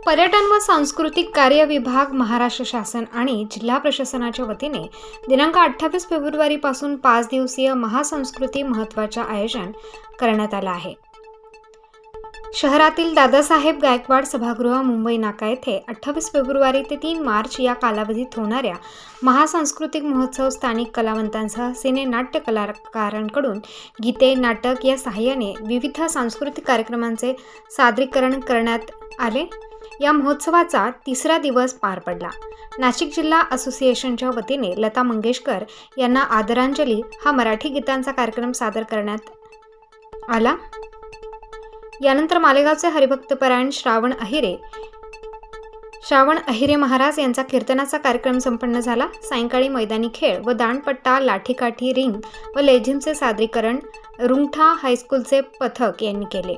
पर्यटन व सांस्कृतिक कार्य विभाग, महाराष्ट्र शासन आणि जिल्हा प्रशासनाच्या वतीने दिनांक 28 फेब्रुवारीपासून 5 दिवसीय महासंस्कृती महत्त्वाचे आयोजन करण्यात आले आहे। शहरातील दादासाहेब गायकवाड सभागृह, मुंबई नाका येथे 28 फेब्रुवारी ते 3 मार्च या कालावधीत होणाऱ्या महासांस्कृतिक महोत्सव स्थानिक कलावंतांसह सिने नाट्य कलाकारांकडून गीते, नाटक या सहाय्याने विविध सांस्कृतिक कार्यक्रमांचे सादरीकरण करण्यात आले। या महोत्सवाचा तिसरा दिवस पार पडला। नाशिक जिल्हा असोसिएशनच्या वतीने लता मंगेशकर यांना आदरांजली हा मराठी गीतांचा कार्यक्रम सादर करण्यात आला। यानंतर मालेगावचे हरिभक्तपरायण श्रावण अहिरे महाराज यांचा कीर्तनाचा कार्यक्रम संपन्न झाला। सायंकाळी मैदानी खेळ व दांडपट्टा, लाठीकाठी, रिंग व लेझिमचे सादरीकरण रुंगठा हायस्कूलचे पथक यांनी केले।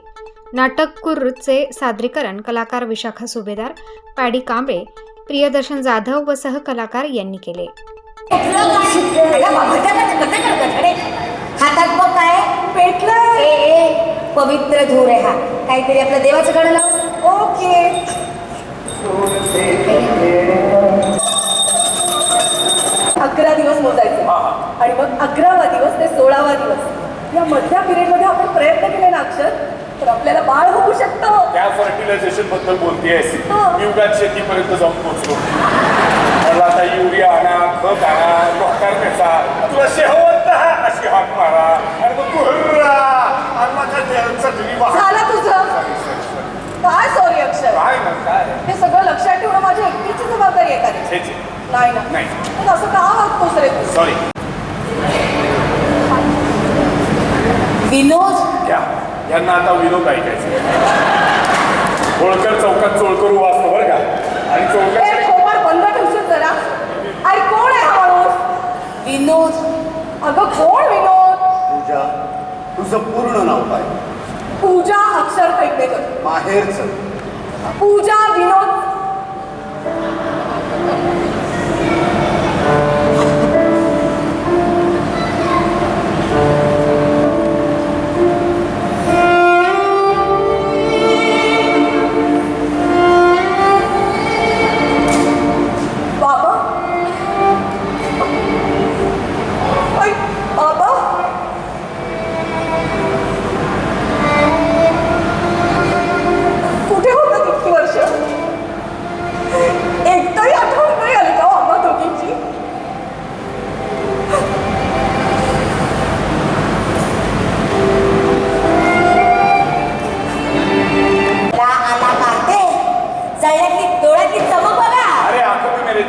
नाटककूरचे सादरीकरण कलाकार विशाखा सुभेदार, पॅडी कांबळे, प्रियदर्शन जाधव व सहकलाकार यांनी केले। हातात बघ काय पेटलं, पवित्र धूर आहे हा। काहीतरी आपलं देवाचं गाणं लाव। ओके, 11 दिवस मोजायचे आणि मग 11वा दिवस ते 16वा दिवस या मधल्या पिरियडमध्ये आपण प्रयत्न केले ना अक्षर, तर आपल्याला बाळ होऊ शकतं। त्या फर्टिलायझेशन बद्दल बोलतेयस, युगात शेतीपर्यंत जाऊन पोहोचलो। मला आता युरिया आणा, खत आणा, डॉक्टर कसा, तुला शेवंत अशी हाक मारा आणि मग कुर्रा झालं तुझं काय? सॉरी अक्षर, काय ना काय हे सगळं लक्षात ठेवणं माझी एकटीची जबाबदारी आहे का रे? नाही ना, नाही पण असं का वागतोस रे तू? सॉरी। विनोद क्या यांना आता विनोद ऐकायचं। होळकर चौकात चोळकरू वाचतो बरं का, आणि चोळकर खोबार बंद ठेवशील जरा। अरे कोण आहे हा माणूस? विनोद। अगं कोण विनोद? पूजा, तुझं पूर्ण नाव काय? पूजा अक्षर पेडणेकर। माहेरचं? पूजा विनोद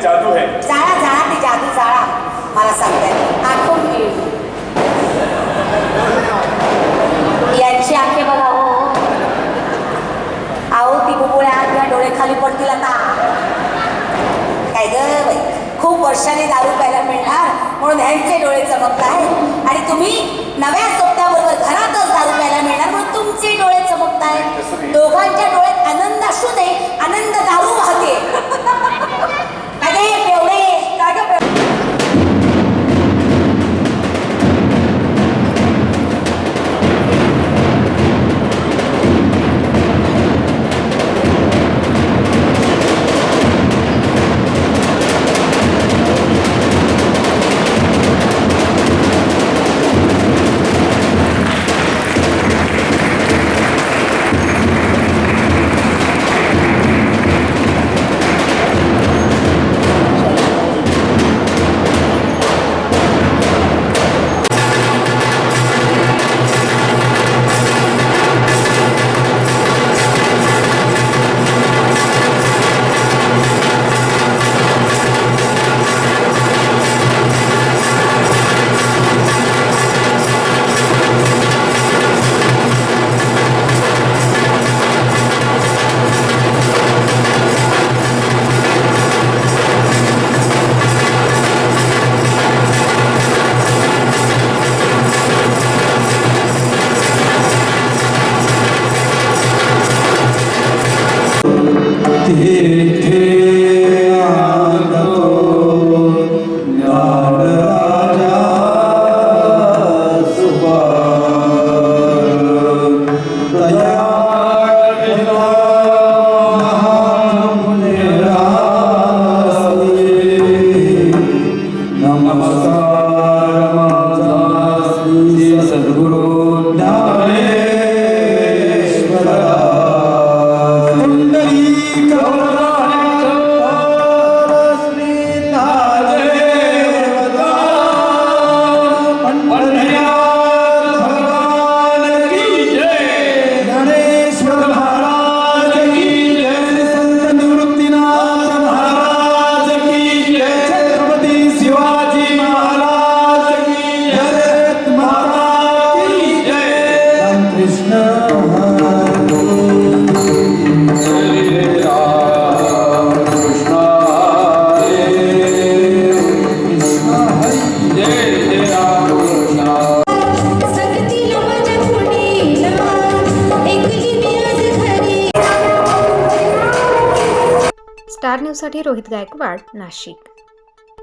जादू है। जाळा जाळा ती जादू जाळा, मला सांगताय आखो यांची आखे बघा हो। आहो ती बुबुळ्या किंवा डोळे खाली पडतील आता। काय ग बाई, खूप वर्षाने दारू प्यायला मिळणार म्हणून ह्यांचे डोळे चमकत आहेत, आणि तुम्ही नव्या स्वप्नाबरोबर घरातच दारू प्यायला मिळणार म्हणून तुमचे डोळे चमकत आहेत। दोघांच्या डोळ्यात आनंद असू दे, आनंद दारू वाहते। स्टार न्यूजसाठी रोहित गायकवाड, नाशिक.